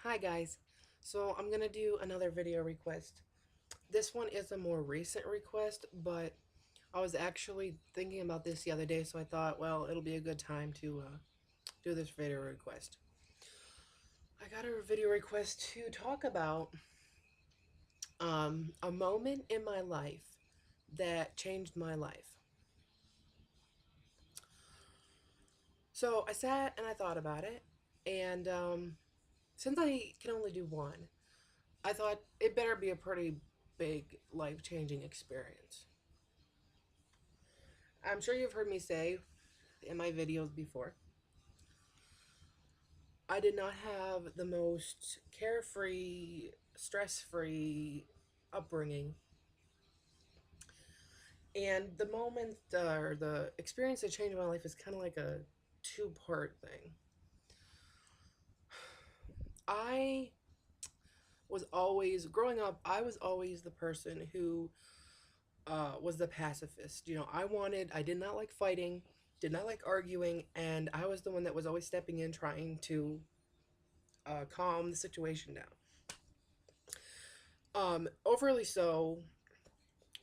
Hi guys, so I'm gonna do another video request. This one is a more recent request, but I was actually thinking about this the other day, so I thought, well, it'll be a good time to do this video request. I got a video request to talk about a moment in my life that changed my life. So I sat and I thought about it, and since I can only do one, I thought it better be a pretty big life-changing experience. I'm sure you've heard me say in my videos before, I did not have the most carefree, stress-free upbringing. And the moment or the experience that changed my life is kind of like a two-part thing. I was always, growing up, I was always the person who was the pacifist. I did not like fighting, did not like arguing, and I was the one that was always stepping in trying to calm the situation down. Overly so.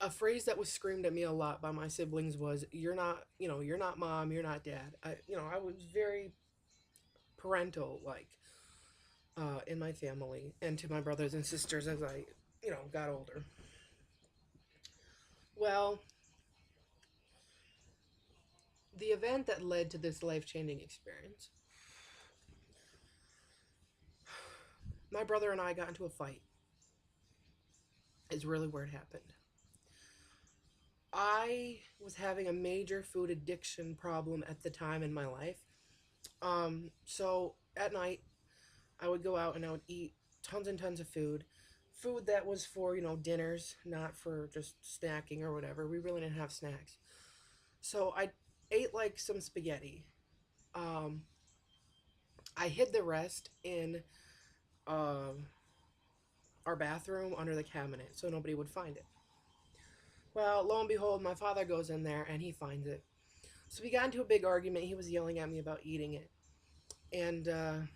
A phrase that was screamed at me a lot by my siblings was, "You're not, you're not mom, you're not dad." I was very parental, like, in my family and to my brothers and sisters as I, got older. Well, the event that led to this life changing experience, my brother and I got into a fight, is really where it happened. I was having a major food addiction problem at the time in my life. So at night, I would go out and I would eat tons and tons of food. Food that was for, dinners, not for just snacking or whatever. We really didn't have snacks. So I ate like some spaghetti. Um, I hid the rest in our bathroom under the cabinet so nobody would find it. Well, lo and behold, my father goes in there and he finds it. So we got into a big argument. He was yelling at me about eating it. And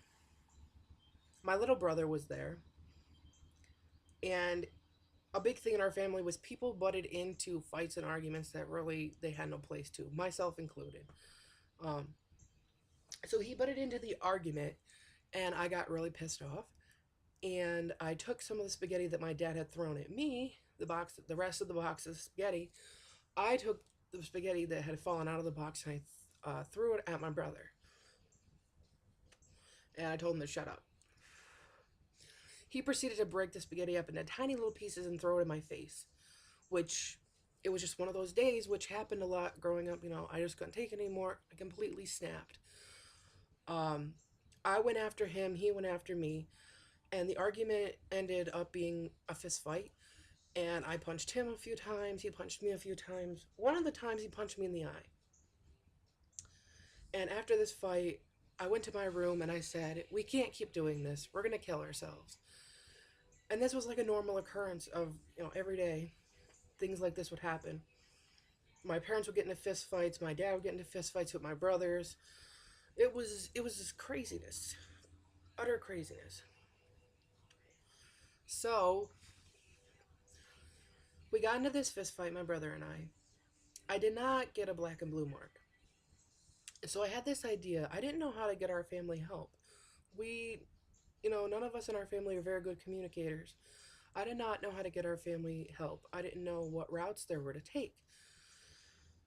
my little brother was there. And a big thing in our family was people butted into fights and arguments that really they had no place to, myself included. Um, so he butted into the argument, and I got really pissed off. And I took some of the spaghetti that my dad had thrown at me, the rest of the box of spaghetti. I took the spaghetti that had fallen out of the box and I threw it at my brother. And I told him to shut up. He proceeded to break the spaghetti up into tiny little pieces and throw it in my face, which it was just one of those days, which happened a lot growing up. I just couldn't take it anymore. I completely snapped. Um, I went after him, he went after me, and the argument ended up being a fist fight. And I punched him a few times, he punched me a few times. One of the times he punched me in the eye. And after this fight, I went to my room and I said, "We can't keep doing this. We're going to kill ourselves." And this was like a normal occurrence of, every day things like this would happen. My parents would get into fist fights, my dad would get into fist fights with my brothers. It was just craziness. Utter craziness. So, we got into this fist fight, my brother and I. I did not get a black and blue mark. So I had this idea. I didn't know how to get our family help. We, none of us in our family are very good communicators. I did not know how to get our family help. I didn't know what routes there were to take.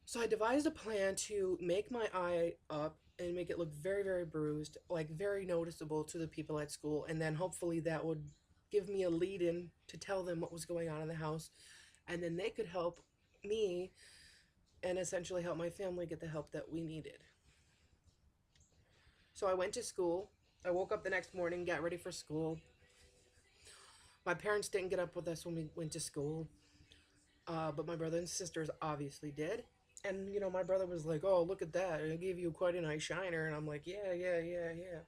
So I devised a plan to make my eye up and make it look very, very bruised, like very noticeable to the people at school. And then hopefully that would give me a lead in to tell them what was going on in the house. And then they could help me and essentially help my family get the help that we needed. So I went to school. I woke up the next morning, got ready for school. My parents didn't get up with us when we went to school, but my brother and sisters obviously did. And, my brother was like, "Oh, look at that. I gave you quite a nice shiner." And I'm like, "Yeah, yeah, yeah, yeah."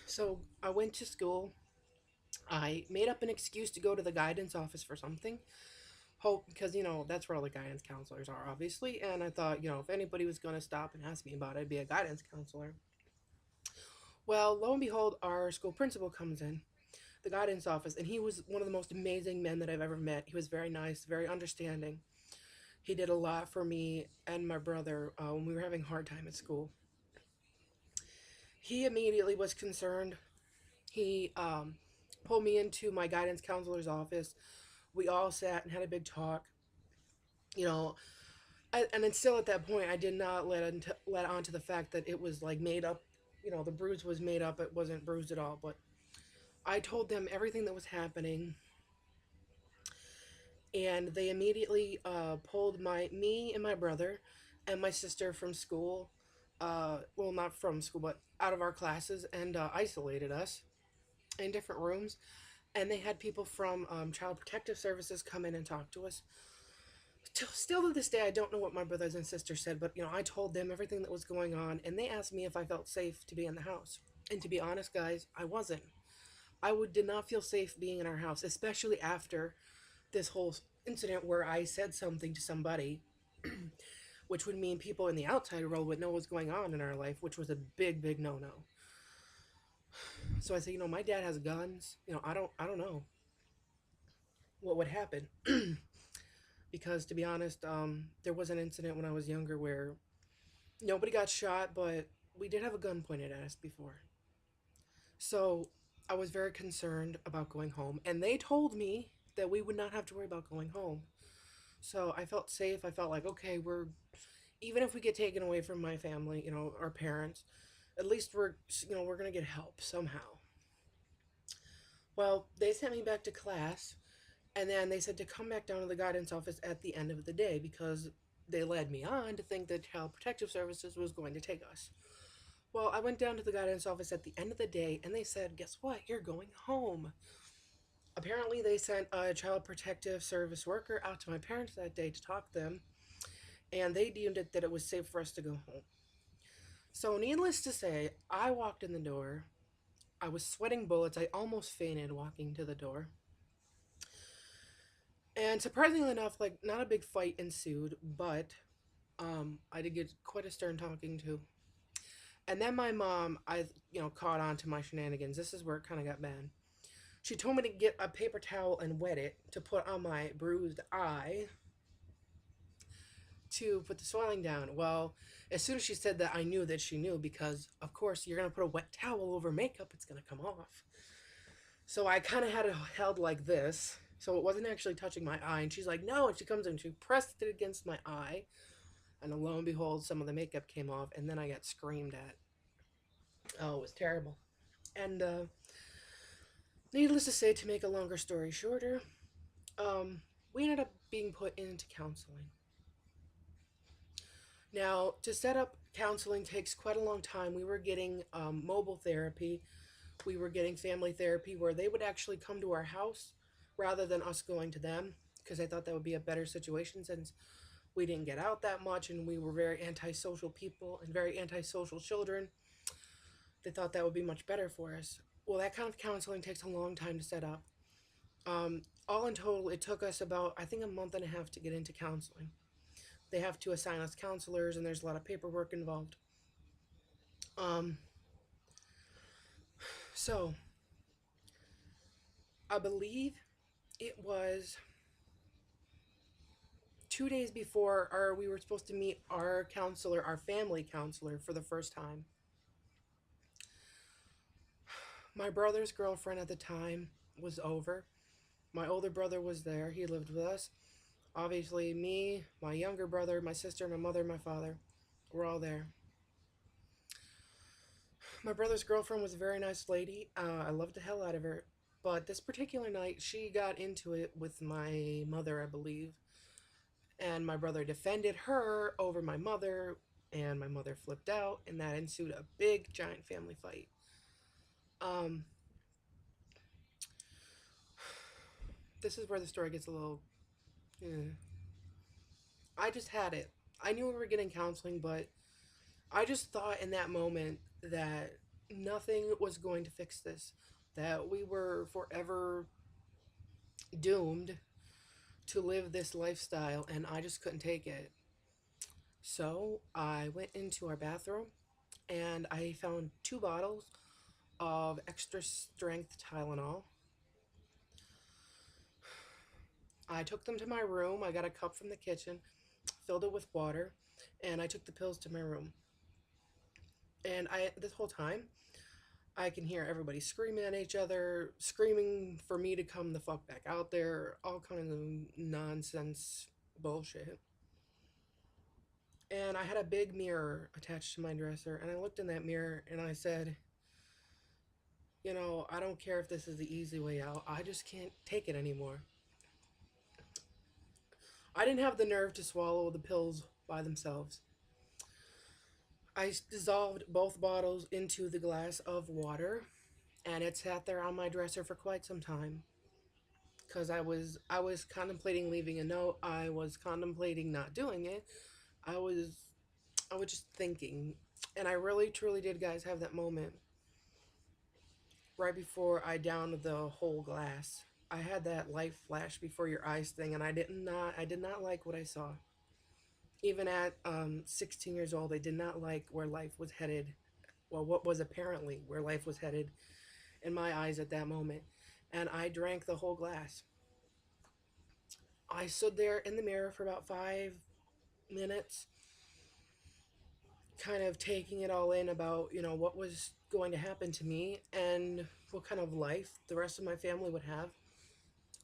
So I went to school. I made up an excuse to go to the guidance office for something. Hope, because, that's where all the guidance counselors are, obviously. And I thought, if anybody was going to stop and ask me about it, I'd be a guidance counselor. Well, lo and behold, our school principal comes in, the guidance office, and he was one of the most amazing men that I've ever met. He was very nice, very understanding. He did a lot for me and my brother when we were having a hard time at school. He immediately was concerned. He pulled me into my guidance counselor's office. We all sat and had a big talk. You know, and then still at that point, I did not let on to the fact that it was like made up. You know, the bruise was made up. It wasn't bruised at all. But I told them everything that was happening, and they immediately pulled me and my brother and my sister from school. Well, not from school, but out of our classes, and isolated us in different rooms. And they had people from Child Protective Services come in and talk to us. Still to this day, I don't know what my brothers and sisters said, but I told them everything that was going on, and they asked me if I felt safe to be in the house. And to be honest, guys, I wasn't. Did not feel safe being in our house, especially after this whole incident where I said something to somebody, which would mean people in the outside world would know what's going on in our life, which was a big, big no-no. So I said, my dad has guns. I don't know what would happen. Because to be honest, there was an incident when I was younger where nobody got shot, but we did have a gun pointed at us before. So I was very concerned about going home, and they told me that we would not have to worry about going home. So I felt safe. I felt like, okay, even if we get taken away from my family, our parents, at least we're gonna get help somehow. Well, they sent me back to class, and then they said to come back down to the guidance office at the end of the day because they led me on to think that Child Protective Services was going to take us. Well, I went down to the guidance office at the end of the day, and they said, guess what? You're going home. Apparently, they sent a Child Protective Service worker out to my parents that day to talk to them, and they deemed it that it was safe for us to go home. So, needless to say, I walked in the door. I was sweating bullets. I almost fainted walking to the door. And surprisingly enough, like, not a big fight ensued, but I did get quite a stern talking to. And then my mom, caught on to my shenanigans. This is where it kind of got bad. She told me to get a paper towel and wet it to put on my bruised eye to put the swelling down. Well, as soon as she said that, I knew that she knew because, of course, you're going to put a wet towel over makeup, it's going to come off. So I kind of had it held like this, so it wasn't actually touching my eye. And she's like, no. And she comes in and she pressed it against my eye. And lo and behold, some of the makeup came off, and then I got screamed at. Oh, it was terrible. And needless to say, to make a longer story shorter, we ended up being put into counseling. Now, to set up counseling takes quite a long time. We were getting mobile therapy. We were getting family therapy where they would actually come to our house rather than us going to them because I thought that would be a better situation since we didn't get out that much and we were very antisocial people and very antisocial children. They thought that would be much better for us. Well, that kind of counseling takes a long time to set up. All in total, it took us about, I think, a month and a half to get into counseling. They have to assign us counselors, and there's a lot of paperwork involved. Um, so, I believe it was 2 days before we were supposed to meet our counselor, our family counselor, for the first time. My brother's girlfriend at the time was over. My older brother was there. He lived with us. Obviously, me, my younger brother, my sister, my mother, my father, we're all there. My brother's girlfriend was a very nice lady. I loved the hell out of her. But this particular night, she got into it with my mother, I believe. And my brother defended her over my mother, and my mother flipped out, and that ensued a big, giant family fight. Um, this is where the story gets a little. I just had it. I knew we were getting counseling, but I just thought in that moment that nothing was going to fix this, that we were forever doomed to live this lifestyle, and I just couldn't take it. So I went into our bathroom and I found two bottles of extra strength Tylenol. I took them to my room. I got a cup from the kitchen, filled it with water, and I took the pills to my room. And this whole time, I can hear everybody screaming at each other, screaming for me to come the fuck back out there, all kinds of nonsense bullshit. And I had a big mirror attached to my dresser, and I looked in that mirror and I said, I don't care if this is the easy way out. I just can't take it anymore. I didn't have the nerve to swallow the pills by themselves. I dissolved both bottles into the glass of water, and it sat there on my dresser for quite some time because I was contemplating leaving a note. I was contemplating not doing it. I was I was just thinking, and I really truly did, guys, have that moment right before I downed the whole glass. I had that life flash before your eyes thing, and I did not like what I saw. Even at 16 years old, I did not like where life was headed. Well, what was apparently where life was headed in my eyes at that moment. And I drank the whole glass. I stood there in the mirror for about 5 minutes, kind of taking it all in about, what was going to happen to me and what kind of life the rest of my family would have.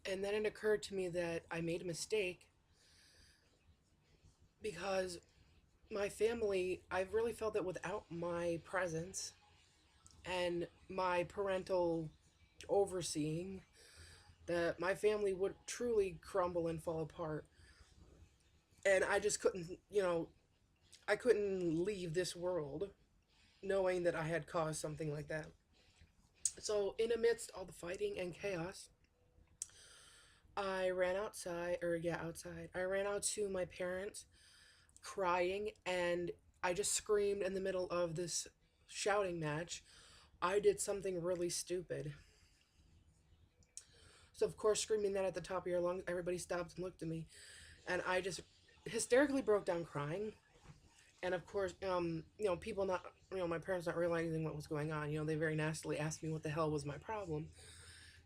And then it occurred to me that I made a mistake because my family, I've really felt that without my presence and my parental overseeing, that my family would truly crumble and fall apart. And I just couldn't, I couldn't leave this world knowing that I had caused something like that. So, in amidst all the fighting and chaos, I ran outside, or yeah, outside. I ran out to my parents crying, and I just screamed in the middle of this shouting match. I did something really stupid. So, of course, screaming that at the top of your lungs, everybody stopped and looked at me, and I just hysterically broke down crying. And of course, people not, my parents not realizing what was going on. They very nastily asked me what the hell was my problem,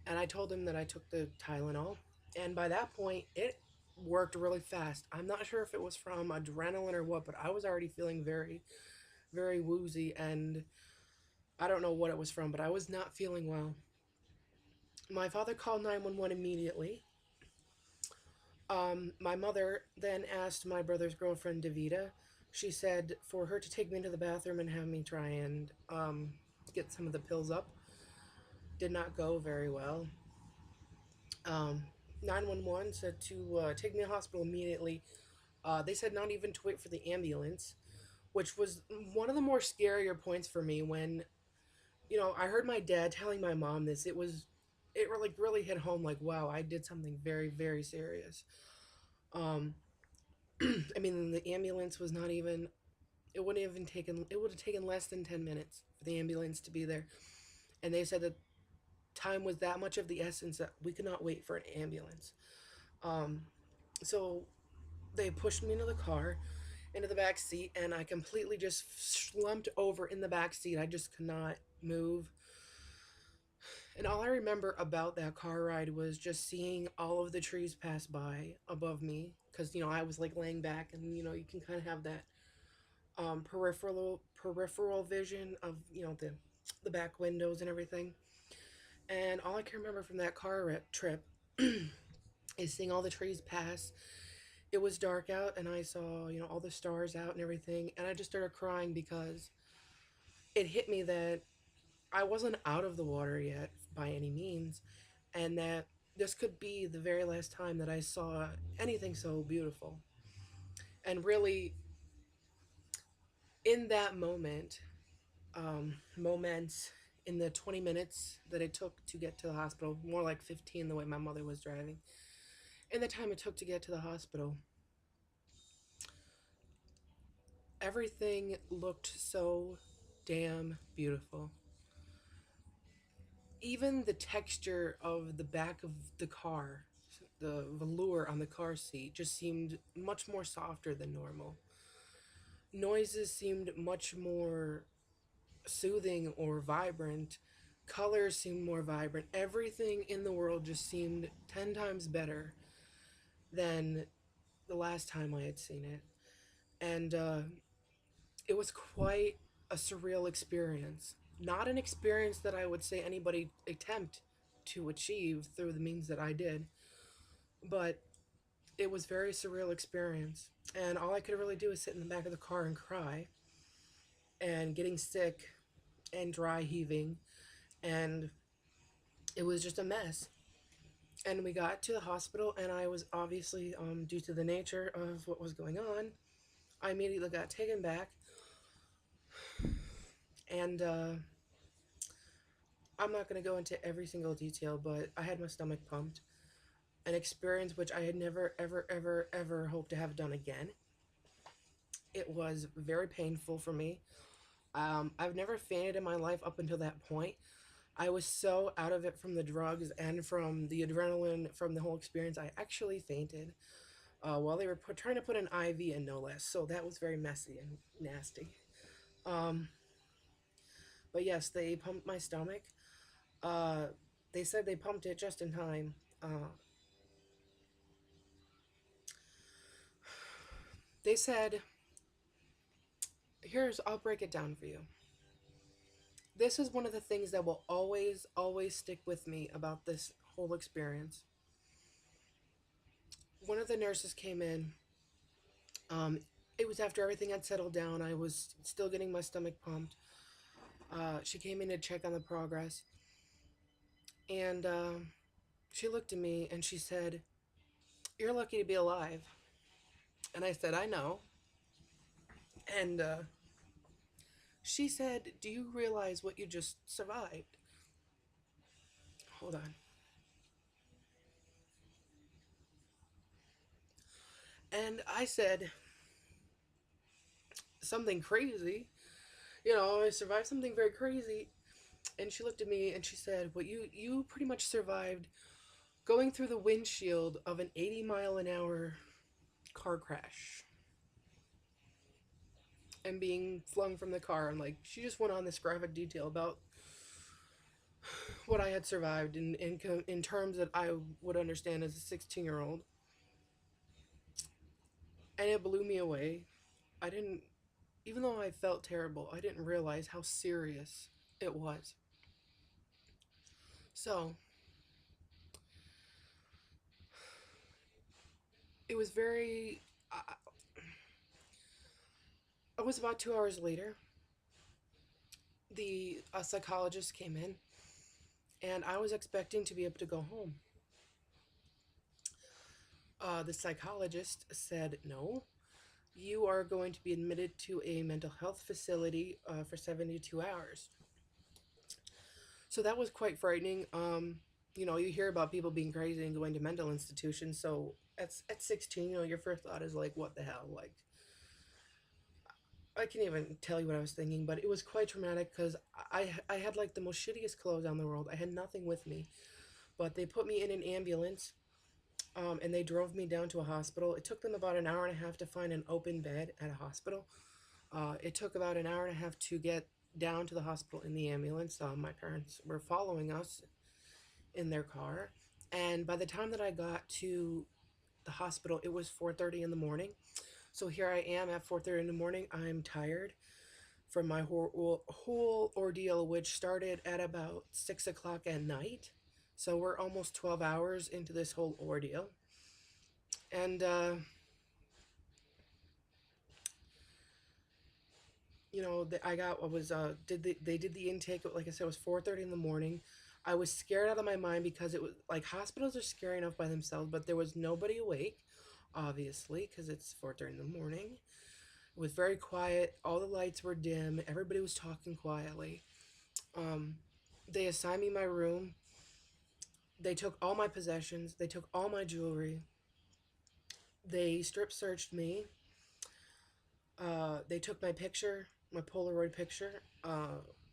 and I told them that I took the Tylenol, and by that point, it worked really fast. I'm not sure if it was from adrenaline or what, but I was already feeling very, very woozy, and I don't know what it was from, but I was not feeling well. My father called 911 immediately. My mother then asked my brother's girlfriend, Davita. She said for her to take me to the bathroom and have me try and get some of the pills up. Did not go very well. 911 said to take me to the hospital immediately. They said not even to wait for the ambulance, which was one of the more scarier points for me when, I heard my dad telling my mom this. It really hit home like, wow, I did something very, very serious. Um, I mean, the ambulance was not even, it would have taken less than 10 minutes for the ambulance to be there. And they said that time was that much of the essence that we could not wait for an ambulance. Um, so they pushed me into the car, into the back seat, and I completely just slumped over in the back seat. I just could not move. And all I remember about that car ride was just seeing all of the trees pass by above me. Because, I was like laying back, and, you can kind of have that peripheral vision of, the back windows and everything. And all I can remember from that trip is seeing all the trees pass. It was dark out, and I saw, all the stars out and everything. And I just started crying because it hit me that I wasn't out of the water yet by any means, and that this could be the very last time that I saw anything so beautiful. And really, in that moments in the 20 minutes that it took to get to the hospital, more like 15 the way my mother was driving, in the time it took to get to the hospital, everything looked so damn beautiful. Even the texture of the back of the car, the velour on the car seat, just seemed much more softer than normal. Noises seemed much more soothing or vibrant. Colors seemed more vibrant. Everything in the world just seemed 10 times better than the last time I had seen it. And it was quite a surreal experience. Not an experience that I would say anybody attempt to achieve through the means that I did, but it was very surreal experience. And all I could really do was sit in the back of the car and cry and getting sick and dry heaving, and it was just a mess. And we got to the hospital, and I was obviously, due to the nature of what was going on, I immediately got taken back. And I'm not going to go into every single detail, but I had my stomach pumped, an experience which I had never, ever, ever, ever hoped to have done again. It was very painful for me. I've never fainted in my life up until that point. I was so out of it from the drugs and from the adrenaline from the whole experience. I actually fainted while they were trying to put an IV in, no less. So that was very messy and nasty. Um, but yes, they pumped my stomach. Uh, they said they pumped it just in time. They said, I'll break it down for you. This is one of the things that will always, always stick with me about this whole experience. One of the nurses came in. Um, it was after everything had settled down. I was still getting my stomach pumped. She came in to check on the progress. And she looked at me and she said, "You're lucky to be alive." And I said, "I know." And she said, "Do you realize what you just survived?" Hold on. And I said, "Something crazy. I survived something very crazy." And she looked at me and she said, "Well, you pretty much survived going through the windshield of an 80-mile-an-hour car crash and being flung from the car." And like, she just went on this graphic detail about what I had survived in terms that I would understand as a 16-year-old. And it blew me away. I didn't, even though I felt terrible, I didn't realize how serious it was. So it was very. It was about 2 hours later. The a psychologist came in, and I was expecting to be able to go home. The psychologist said, "No, you are going to be admitted to a mental health facility for 72 hours." So that was quite frightening. You hear about people being crazy and going to mental institutions. So at 16, your first thought is like, what the hell? Like, I can't even tell you what I was thinking, but it was quite traumatic because I had like the most shittiest clothes on the world. I had nothing with me, but they put me in an ambulance, and they drove me down to a hospital. It took them about an hour and a half to find an open bed at a hospital. It took about an hour and a half to get down to the hospital in the ambulance. My parents were following us in their car, and by the time that I got to the hospital, it was 4:30 in the morning. So here I am at 4:30 in the morning. I'm tired from my whole ordeal, which started at about 6 o'clock at night. So we're almost 12 hours into this whole ordeal, and I got what was they did the intake. Like I said, it was 4:30 in the morning. I was scared out of my mind because it was like hospitals are scary enough by themselves, but there was nobody awake, obviously, because it's 4:30 in the morning. It was very quiet. All the lights were dim. Everybody was talking quietly. Um, they assigned me my room. They took all my possessions. They took all my jewelry. They strip searched me. They took my picture, my Polaroid picture.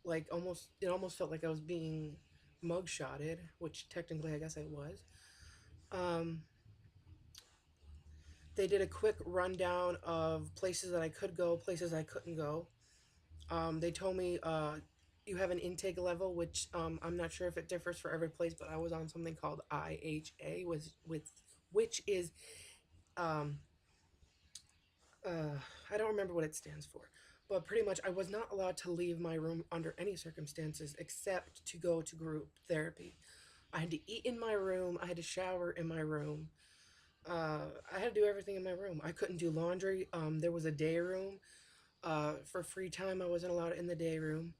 Like it almost felt like I was being mugshotted, which technically I guess I was. Um, they did a quick rundown of places that I could go, places I couldn't go. They told me you have an intake level, which I'm not sure if it differs for every place, but I was on something called IHA, with which is um, uh, I don't remember what it stands for, but pretty much I was not allowed to leave my room under any circumstances except to go to group therapy. I had to eat in my room. I had to shower in my room. I had to do everything in my room. I couldn't do laundry. There was a day room. For free time, I wasn't allowed in the day room.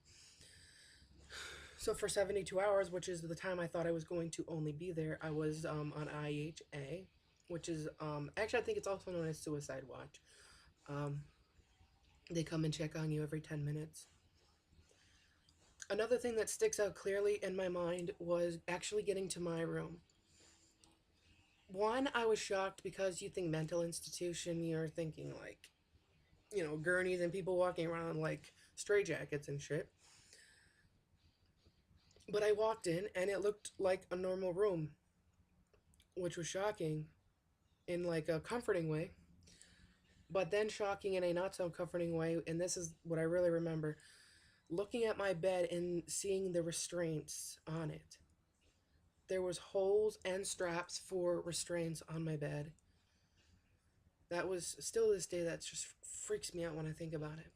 So for 72 hours, which is the time I thought I was going to only be there, I was on IHA, which is actually I think it's also known as suicide watch. Um, they come and check on you every 10 minutes. Another thing that sticks out clearly in my mind was actually getting to my room. One, I was shocked because you think mental institution, you're thinking like, gurneys and people walking around like straitjackets and shit. But I walked in and it looked like a normal room, which was shocking in like a comforting way, but then shocking in a not so comforting way. And this is what I really remember looking at my bed and seeing the restraints on it. There was holes and straps for restraints on my bed. That was still this day that just freaks me out when I think about it.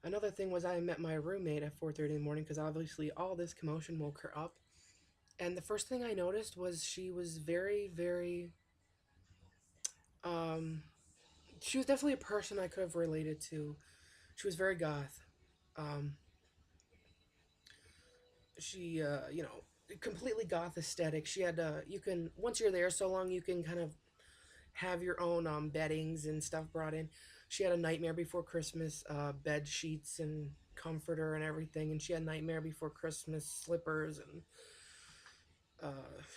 Another thing was I met my roommate at 4:30 in the morning because obviously all this commotion woke her up. And the first thing I noticed was she was very, very um she was definitely a person I could have related to. She was very goth. Um she completely goth aesthetic. She had you can once you're there so long you can kind of have your own beddings and stuff brought in. She had a Nightmare Before Christmas bed sheets and comforter and everything, and she had Nightmare Before Christmas slippers, and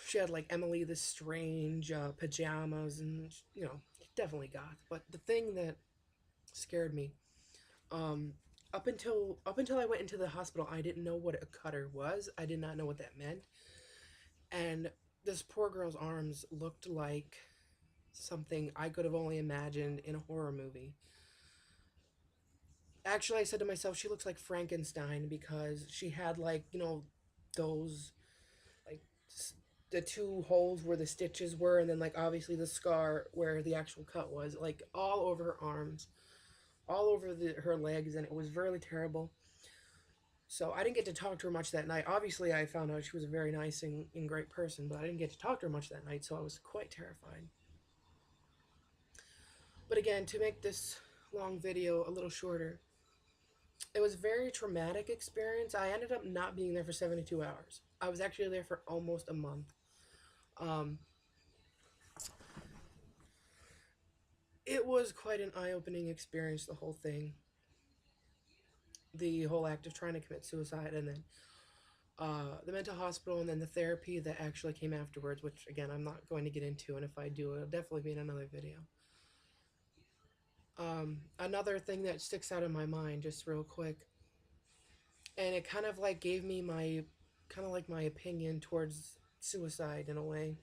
she had like Emily the Strange pajamas, and definitely goth. But the thing that scared me, um, up until I went into the hospital, I didn't know what a cutter was. I did not know what that meant, and this poor girl's arms looked like something I could have only imagined in a horror movie. Actually, I said to myself, she looks like Frankenstein because she had like, those like the two holes where the stitches were, and then like obviously the scar where the actual cut was, like all over her arms, all over her legs, and it was really terrible. So I didn't get to talk to her much that night. Obviously, I found out she was a very nice and great person, but I didn't get to talk to her much that night, so I was quite terrified. But again, to make this long video a little shorter, it was a very traumatic experience. I ended up not being there for 72 hours. I was actually there for almost a month. Um, it was quite an eye-opening experience, the whole thing. The whole act of trying to commit suicide, and then the mental hospital, and then the therapy that actually came afterwards, which again, I'm not going to get into, and if I do, it'll definitely be in another video. Another thing that sticks out in my mind, just real quick, and it kind of like gave me my opinion towards suicide in a way.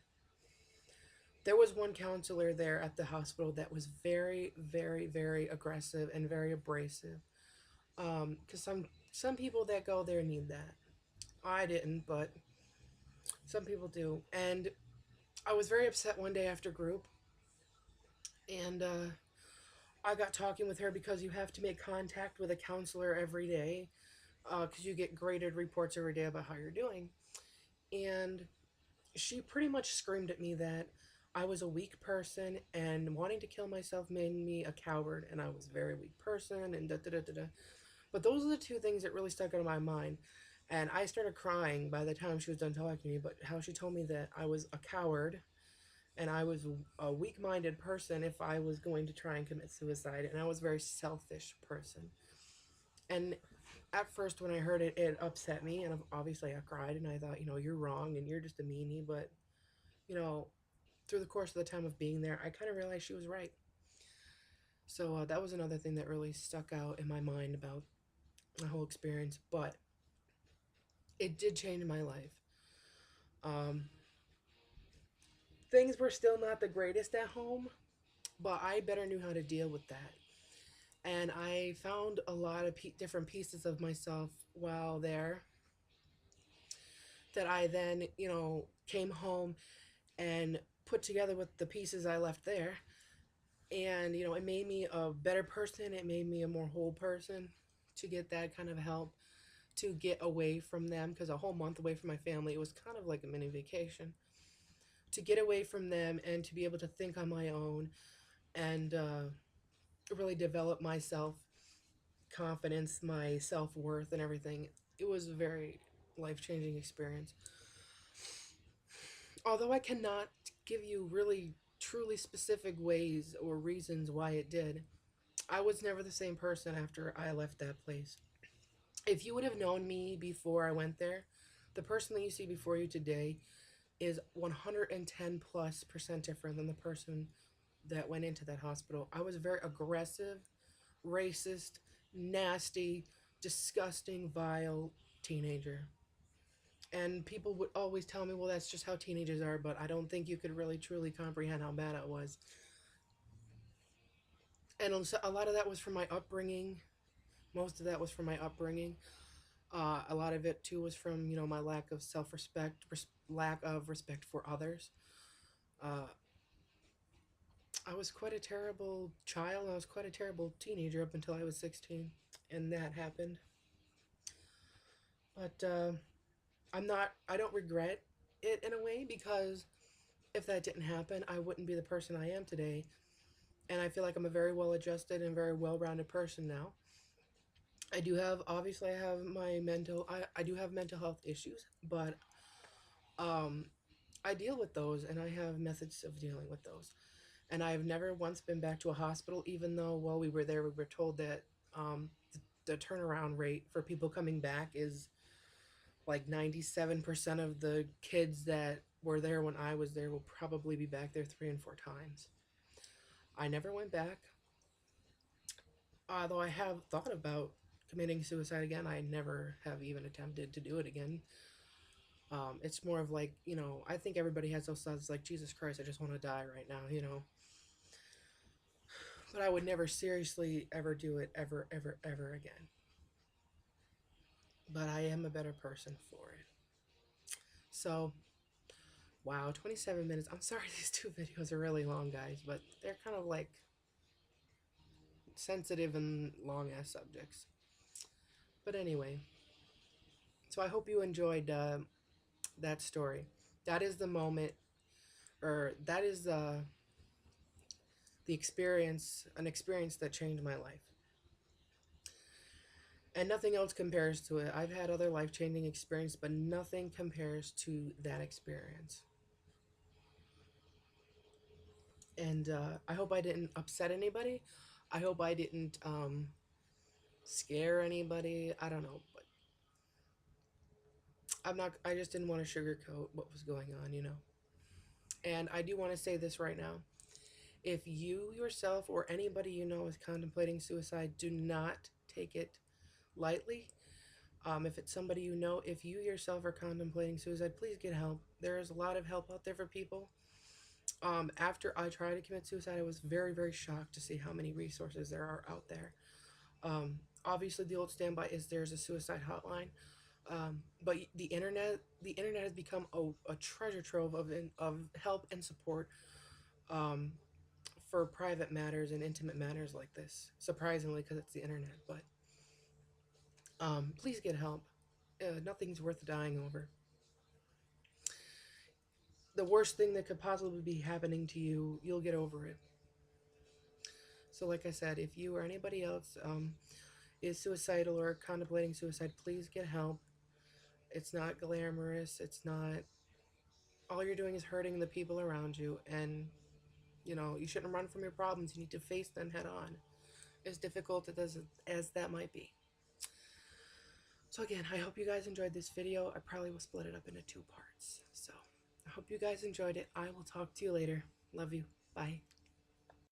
There was one counselor there at the hospital that was very, very, very aggressive and very abrasive. Because some people that go there need that. I didn't, but some people do. And I was very upset one day after group, and I got talking with her because you have to make contact with a counselor every day, because you get graded reports every day about how you're doing. And she pretty much screamed at me that I was a weak person and wanting to kill myself made me a coward, and I was a very weak person, and da da da da da. But those are the two things that really stuck out of my mind. And I started crying by the time she was done talking to me, but how she told me that I was a coward and I was a weak minded person if I was going to try and commit suicide, and I was a very selfish person. And at first, when I heard it, it upset me, and obviously I cried, and I thought, you're wrong and you're just a meanie, but you know, through the course of the time of being there, I kind of realized she was right. So that was another thing that really stuck out in my mind about my whole experience, but it did change my life. Um, Things were still not the greatest at home, but I better knew how to deal with that. And I found a lot of different pieces of myself while there that I then, came home and put together with the pieces I left there. And, it made me a better person. It made me a more whole person to get that kind of help, to get away from them, because a whole month away from my family, it was kind of like a mini vacation. To get away from them and to be able to think on my own and really develop myself confidence, my self worth, and everything. It was a very life changing experience. Although I cannot give you really truly specific ways or reasons why it did, I was never the same person after I left that place. If you would have known me before I went there, the person that you see before you today is 110 plus percent different than the person that went into that hospital. I was a very aggressive, racist, nasty, disgusting, vile teenager. And people would always tell me, well, that's just how teenagers are, but I don't think you could really truly comprehend how bad it was. And a lot of that was from my upbringing. Most of that was from my upbringing. A lot of it too was from my lack of self-respect, lack of respect for others. Uh, I was quite a terrible child. I was quite a terrible teenager up until I was 16, and that happened. But I'm not. I don't regret it in a way, because if that didn't happen, I wouldn't be the person I am today. And I feel like I'm a very well-adjusted and very well-rounded person now. I do have, obviously, I have my I do have mental health issues, but um, I deal with those, and I have methods of dealing with those. And I've never once been back to a hospital, even though while we were there, we were told that the turnaround rate for people coming back is like 97% of the kids that were there when I was there will probably be back there 3 and 4 times. I never went back, although I have thought about committing suicide again. I never have even attempted to do it again. It's more of like, I think everybody has those thoughts like, Jesus Christ, I just want to die right now. But I would never seriously ever do it ever, ever, ever again. But I am a better person for it. So, wow, 27 minutes. I'm sorry these two videos are really long, guys, but they're kind of like sensitive and long ass subjects. But anyway, so I hope you enjoyed that story. That is the moment, or that is the experience, an experience that changed my life. And nothing else compares to it. I've had other life changing experiences, but nothing compares to that experience. And I hope I didn't upset anybody. I hope I didn't scare anybody. I don't know, but I'm not. I just didn't want to sugarcoat what was going on. And I do want to say this right now: if you yourself or anybody you know is contemplating suicide, do not take it lightly. If it's somebody you know, if you yourself are contemplating suicide, please get help. There is a lot of help out there for people. After I tried to commit suicide, I was very, very shocked to see how many resources there are out there. Obviously, the old standby is there's a suicide hotline, but the internet has become a treasure trove of help and support um, for private matters and intimate matters like this. Surprisingly, because it's the internet, but please get help. Nothing's worth dying over. The worst thing that could possibly be happening to you, you'll get over it. So, like I said, if you or anybody else is suicidal or contemplating suicide, please get help. It's not glamorous. It's not. All you're doing is hurting the people around you, and you shouldn't run from your problems. You need to face them head on, as difficult as that might be. So again, I hope you guys enjoyed this video. I probably will split it up into 2 parts. So I hope you guys enjoyed it. I will talk to you later. Love you. Bye.